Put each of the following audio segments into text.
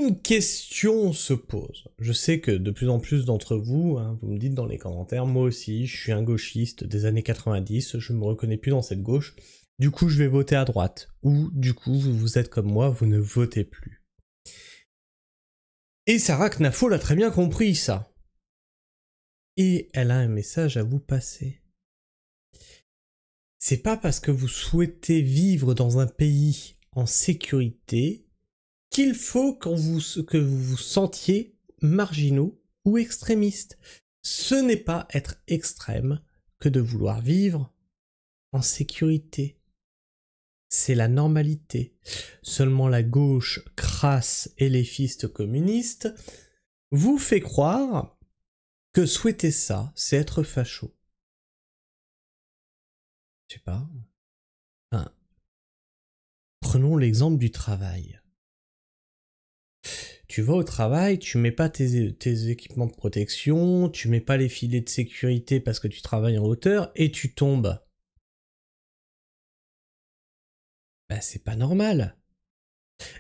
Une question se pose. Je sais que de plus en plus d'entre vous, hein, vous me dites dans les commentaires, moi aussi, je suis un gauchiste des années 90, je me reconnais plus dans cette gauche, du coup je vais voter à droite. Ou du coup, vous êtes comme moi, vous ne votez plus. Et Sarah Knafo l'a très bien compris, ça. Et elle a un message à vous passer. C'est pas parce que vous souhaitez vivre dans un pays en sécurité qu'il faut que vous vous sentiez marginaux ou extrémistes. Ce n'est pas être extrême que de vouloir vivre en sécurité. C'est la normalité. Seulement la gauche crasse et les fistes communistes vous fait croire que souhaiter ça, c'est être facho. Je sais pas. Enfin, prenons l'exemple du travail. Tu vas au travail, tu mets pas tes équipements de protection, tu mets pas les filets de sécurité parce que tu travailles en hauteur et tu tombes. Bah c'est pas normal.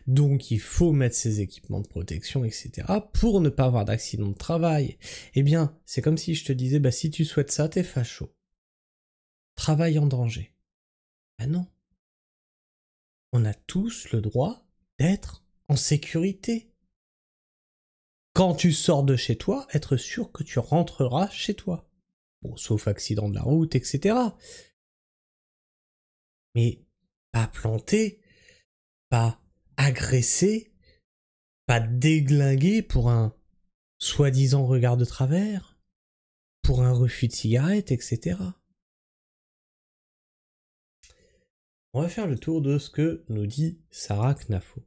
Donc il faut mettre ses équipements de protection, etc. pour ne pas avoir d'accident de travail. Eh bien, c'est comme si je te disais, bah si tu souhaites ça, t'es facho. Travail en danger. Bah non. On a tous le droit d'être en sécurité. Quand tu sors de chez toi, être sûr que tu rentreras chez toi. Bon, sauf accident de la route, etc. Mais pas planté, pas agressé, pas déglingué pour un soi-disant regard de travers, pour un refus de cigarette, etc. On va faire le tour de ce que nous dit Sarah Knafo.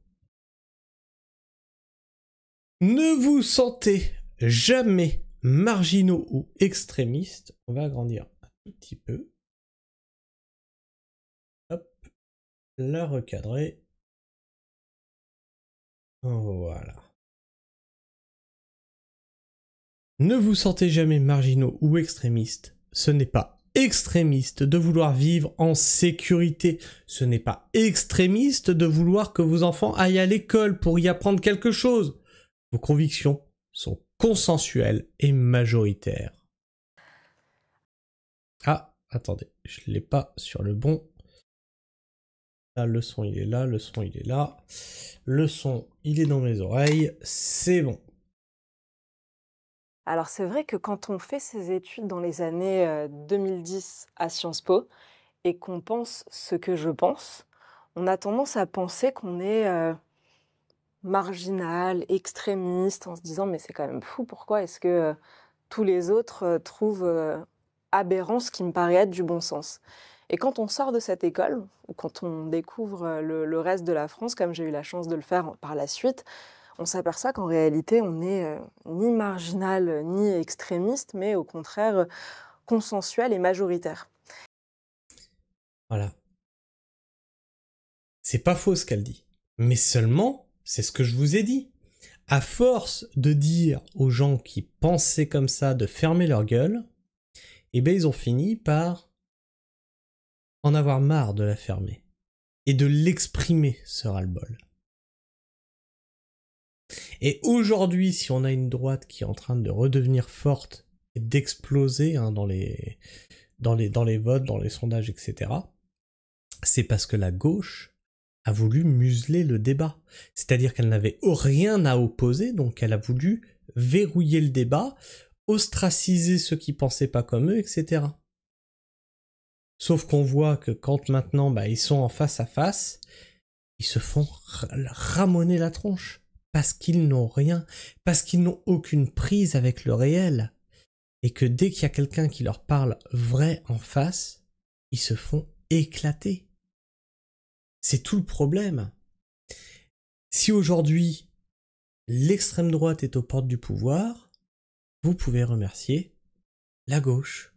Ne vous sentez jamais marginaux ou extrémistes. On va agrandir un tout petit peu. Hop, la recadrer. Voilà. Ne vous sentez jamais marginaux ou extrémistes. Ce n'est pas extrémiste de vouloir vivre en sécurité. Ce n'est pas extrémiste de vouloir que vos enfants aillent à l'école pour y apprendre quelque chose. Vos convictions sont consensuelles et majoritaires. Ah, attendez, je ne l'ai pas sur le bon. Là, le son, il est là, le son, il est là. Le son, il est dans mes oreilles. C'est bon. Alors c'est vrai que quand on fait ses études dans les années 2010 à Sciences Po et qu'on pense ce que je pense, on a tendance à penser qu'on est marginal, extrémiste, en se disant mais c'est quand même fou, pourquoi est-ce que tous les autres trouvent aberrant ce qui me paraît être du bon sens. Et quand on sort de cette école, ou quand on découvre le reste de la France, comme j'ai eu la chance de le faire par la suite, on s'aperçoit qu'en réalité, on n'est ni marginal ni extrémiste, mais au contraire consensuel et majoritaire. Voilà. C'est pas faux ce qu'elle dit. Mais seulement, c'est ce que je vous ai dit. À force de dire aux gens qui pensaient comme ça de fermer leur gueule, eh ben ils ont fini par en avoir marre de la fermer et de l'exprimer, ce ras-le-bol. Et aujourd'hui, si on a une droite qui est en train de redevenir forte et d'exploser hein, dans les votes, dans les sondages, etc., c'est parce que la gauche a voulu museler le débat. C'est-à-dire qu'elle n'avait rien à opposer, donc elle a voulu verrouiller le débat, ostraciser ceux qui pensaient pas comme eux, etc. Sauf qu'on voit que quand maintenant ils sont en face à face, ils se font ramoner la tronche. Parce qu'ils n'ont rien, parce qu'ils n'ont aucune prise avec le réel. Et que dès qu'il y a quelqu'un qui leur parle vrai en face, ils se font éclater. C'est tout le problème. Si aujourd'hui, l'extrême droite est aux portes du pouvoir, vous pouvez remercier la gauche.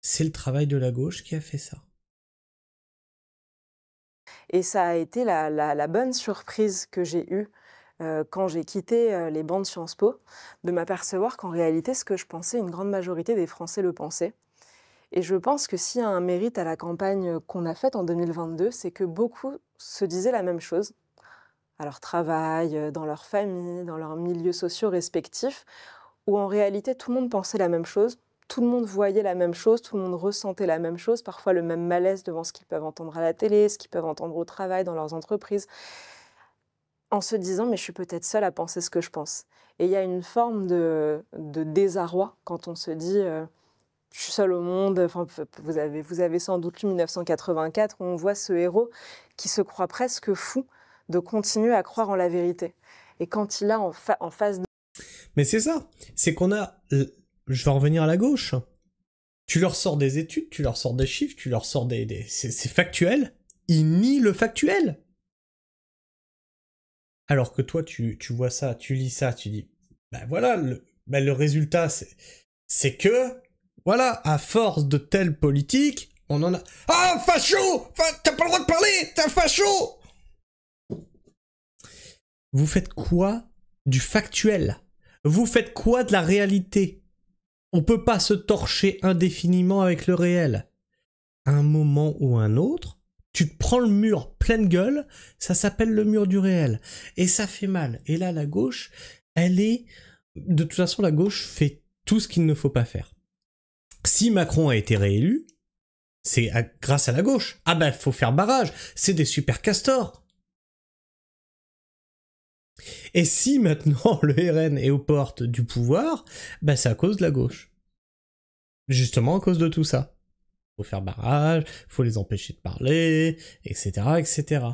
C'est le travail de la gauche qui a fait ça. Et ça a été la bonne surprise que j'ai eue quand j'ai quitté les bancs de Sciences Po, de m'apercevoir qu'en réalité, ce que je pensais, une grande majorité des Français le pensaient. Et je pense que s'il y a un mérite à la campagne qu'on a faite en 2022, c'est que beaucoup se disaient la même chose. à leur travail, dans leur famille, dans leurs milieux sociaux respectifs, où en réalité tout le monde pensait la même chose, tout le monde voyait la même chose, tout le monde ressentait la même chose, parfois le même malaise devant ce qu'ils peuvent entendre à la télé, ce qu'ils peuvent entendre au travail, dans leurs entreprises, en se disant mais je suis peut-être seule à penser ce que je pense. Et il y a une forme de désarroi quand on se dit je suis seule au monde. Enfin, vous avez sans doute lu 1984 où on voit ce héros qui se croit presque fou de continuer à croire en la vérité. Et quand il a en face de... Mais c'est ça, c'est qu'on a... Je vais en revenir à la gauche. Tu leur sors des études, tu leur sors des chiffres, tu leur sors des... C'est factuel. Ils nient le factuel. Alors que toi, tu vois ça, tu lis ça, tu dis... Ben voilà, le résultat, c'est que... Voilà, à force de telle politique, on en a... Ah, facho! T'as pas le droit de parler! T'es un facho! Vous faites quoi du factuel? Vous faites quoi de la réalité? On peut pas se torcher indéfiniment avec le réel. À un moment ou un autre, tu te prends le mur pleine gueule, ça s'appelle le mur du réel. Et ça fait mal. Et là, la gauche, elle est... De toute façon, la gauche fait tout ce qu'il ne faut pas faire. Si Macron a été réélu, c'est grâce à la gauche. Ah ben, faut faire barrage. C'est des super castors. Et si maintenant le RN est aux portes du pouvoir, ben c'est à cause de la gauche. Justement à cause de tout ça. Faut faire barrage, faut les empêcher de parler, etc., etc.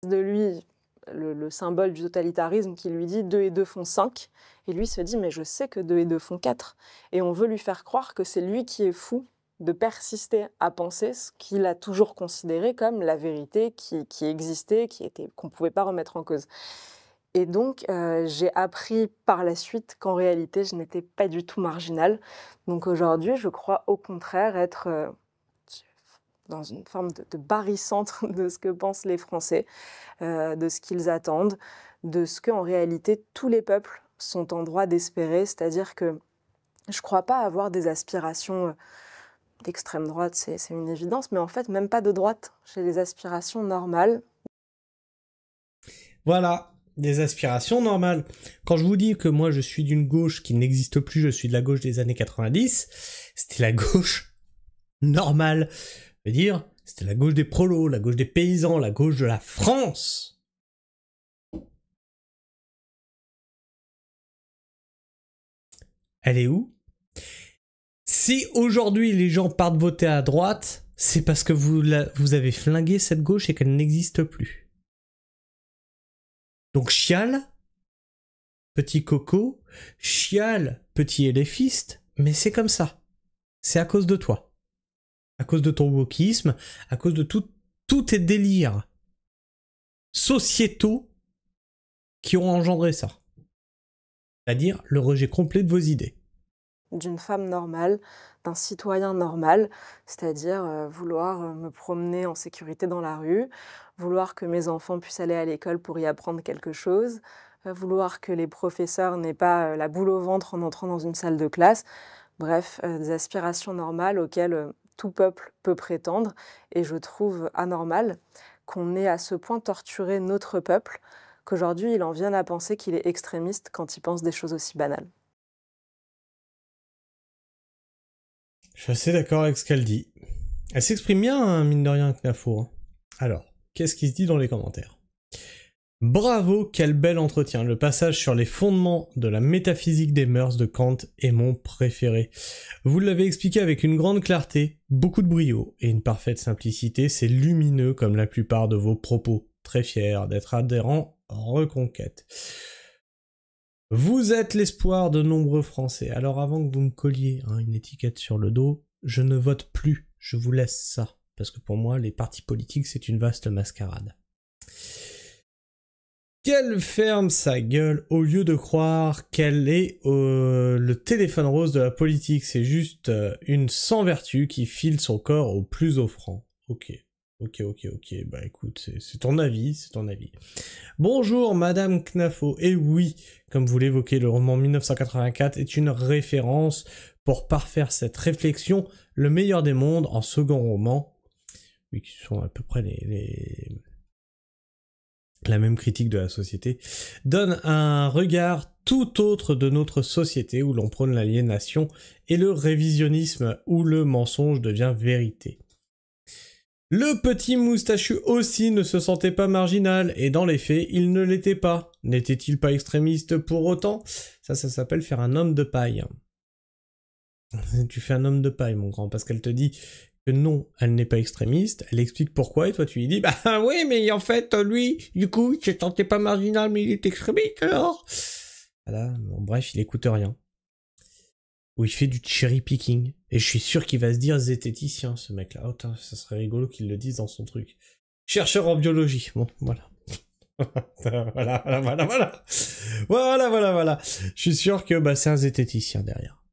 De lui, le symbole du totalitarisme qui lui dit 2 et 2 font 5, et lui se dit mais je sais que 2 et 2 font 4. Et on veut lui faire croire que c'est lui qui est fou de persister à penser ce qu'il a toujours considéré comme la vérité qui existait, qu'on ne pouvait pas remettre en cause. Et donc, j'ai appris par la suite qu'en réalité, je n'étais pas du tout marginale. Donc aujourd'hui, je crois au contraire être dans une forme de barycentre de ce que pensent les Français, de ce qu'ils attendent, de ce qu'en réalité tous les peuples sont en droit d'espérer. C'est-à-dire que je ne crois pas avoir des aspirations d'extrême droite, c'est une évidence, mais en fait, même pas de droite. J'ai des aspirations normales. Voilà, des aspirations normales. Quand je vous dis que moi je suis d'une gauche qui n'existe plus, je suis de la gauche des années 90, c'était la gauche normale. Je veux dire, c'était la gauche des prolos, la gauche des paysans, la gauche de la France. Elle est où? Si aujourd'hui les gens partent voter à droite, c'est parce que vous avez flingué cette gauche et qu'elle n'existe plus. Donc chiale, petit coco, chiale, petit éléphiste, mais c'est comme ça. C'est à cause de toi. À cause de ton wokisme, à cause de tous tes délires sociétaux qui ont engendré ça. C'est-à-dire le rejet complet de vos idées. D'une femme normale, d'un citoyen normal, c'est-à-dire vouloir me promener en sécurité dans la rue, vouloir que mes enfants puissent aller à l'école pour y apprendre quelque chose, vouloir que les professeurs n'aient pas la boule au ventre en entrant dans une salle de classe. Bref, des aspirations normales auxquelles tout peuple peut prétendre, et je trouve anormal qu'on ait à ce point torturé notre peuple qu'aujourd'hui il en vienne à penser qu'il est extrémiste quand il pense des choses aussi banales. Je suis assez d'accord avec ce qu'elle dit. Elle s'exprime bien, hein, mine de rien, Knafo. Alors, qu'est-ce qui se dit dans les commentaires? Bravo, quel bel entretien. Le passage sur les fondements de la métaphysique des mœurs de Kant est mon préféré. Vous l'avez expliqué avec une grande clarté, beaucoup de brio et une parfaite simplicité. C'est lumineux comme la plupart de vos propos. Très fier d'être adhérent Reconquête. Vous êtes l'espoir de nombreux Français. Alors avant que vous me colliez une étiquette sur le dos, je ne vote plus. Je vous laisse ça. Parce que pour moi, les partis politiques, c'est une vaste mascarade. Qu'elle ferme sa gueule au lieu de croire qu'elle est le téléphone rose de la politique. C'est juste une sans vertu qui file son corps au plus offrant. Ok. Bah écoute, c'est ton avis, c'est ton avis. Bonjour Madame Knafo. Et oui, comme vous l'évoquez, le roman 1984 est une référence pour parfaire cette réflexion. Le meilleur des mondes en second roman. Oui, qui sont à peu près la même critique de la société, donne un regard tout autre de notre société où l'on prône l'aliénation et le révisionnisme où le mensonge devient vérité. Le petit moustachu aussi ne se sentait pas marginal, et dans les faits, il ne l'était pas. N'était-il pas extrémiste pour autant? Ça s'appelle faire un homme de paille. Tu fais un homme de paille, mon grand, parce qu'elle te dit que non, elle n'est pas extrémiste, elle explique pourquoi, et toi tu lui dis, bah oui, mais en fait, lui, du coup, il se sentait pas marginal, mais il est extrémiste, alors. Voilà, bon, bref, il écoute rien. Où il fait du cherry picking. Et je suis sûr qu'il va se dire zététicien, ce mec-là. Oh, ça serait rigolo qu'il le dise dans son truc. Chercheur en biologie. Bon, voilà. Voilà. Je suis sûr que c'est un zététicien derrière.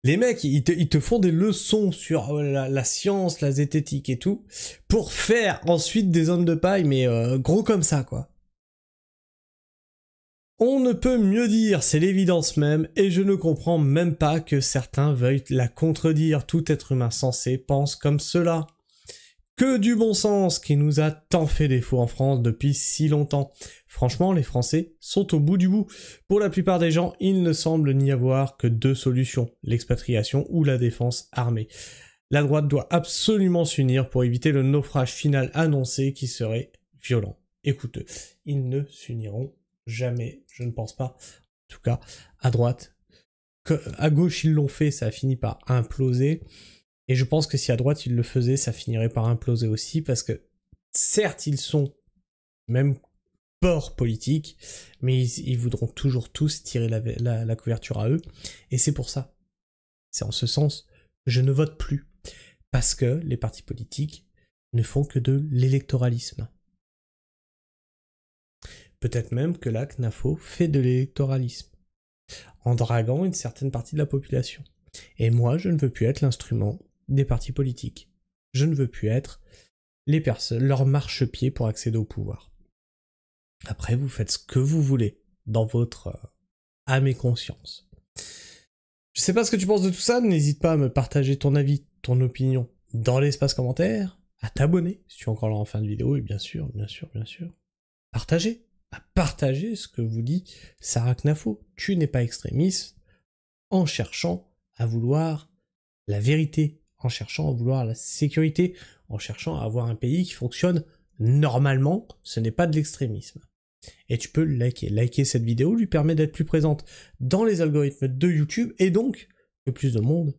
Les mecs, ils te font des leçons sur la science, la zététique et tout, pour faire ensuite des hommes de paille, mais gros comme ça, quoi. On ne peut mieux dire, c'est l'évidence même, et je ne comprends même pas que certains veuillent la contredire. Tout être humain sensé pense comme cela. Que du bon sens qui nous a tant fait défaut en France depuis si longtemps. Franchement, les Français sont au bout du bout. Pour la plupart des gens, il ne semble n'y avoir que deux solutions, l'expatriation ou la défense armée. La droite doit absolument s'unir pour éviter le naufrage final annoncé qui serait violent et coûteux. Ils ne s'uniront jamais, je ne pense pas. En tout cas, à droite. À gauche, ils l'ont fait, ça a fini par imploser. Et je pense que si à droite, ils le faisaient, ça finirait par imploser aussi, parce que, certes, ils sont même port politique, mais ils voudront toujours tous tirer la couverture à eux. Et c'est pour ça. C'est en ce sens que je ne vote plus. Parce que les partis politiques ne font que de l'électoralisme. Peut-être même que la CNAFO fait de l'électoralisme, en draguant une certaine partie de la population. Et moi, je ne veux plus être l'instrument des partis politiques. Je ne veux plus être les personnes, leur marchepied pour accéder au pouvoir. Après, vous faites ce que vous voulez dans votre âme et conscience. Je sais pas ce que tu penses de tout ça, n'hésite pas à me partager ton avis, ton opinion dans l'espace commentaire, à t'abonner si tu es encore là en fin de vidéo, et bien sûr, partager ce que vous dit Sarah Knafo. Tu n'es pas extrémiste en cherchant à vouloir la vérité, en cherchant à vouloir la sécurité, en cherchant à avoir un pays qui fonctionne normalement. Ce n'est pas de l'extrémisme. Et tu peux liker. Liker cette vidéo lui permet d'être plus présente dans les algorithmes de YouTube, et donc que plus de monde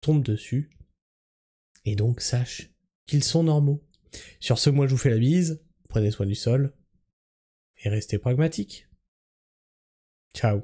tombe dessus, et donc sache qu'ils sont normaux. Sur ce, moi je vous fais la bise, prenez soin du sol, et restez pragmatiques. Ciao.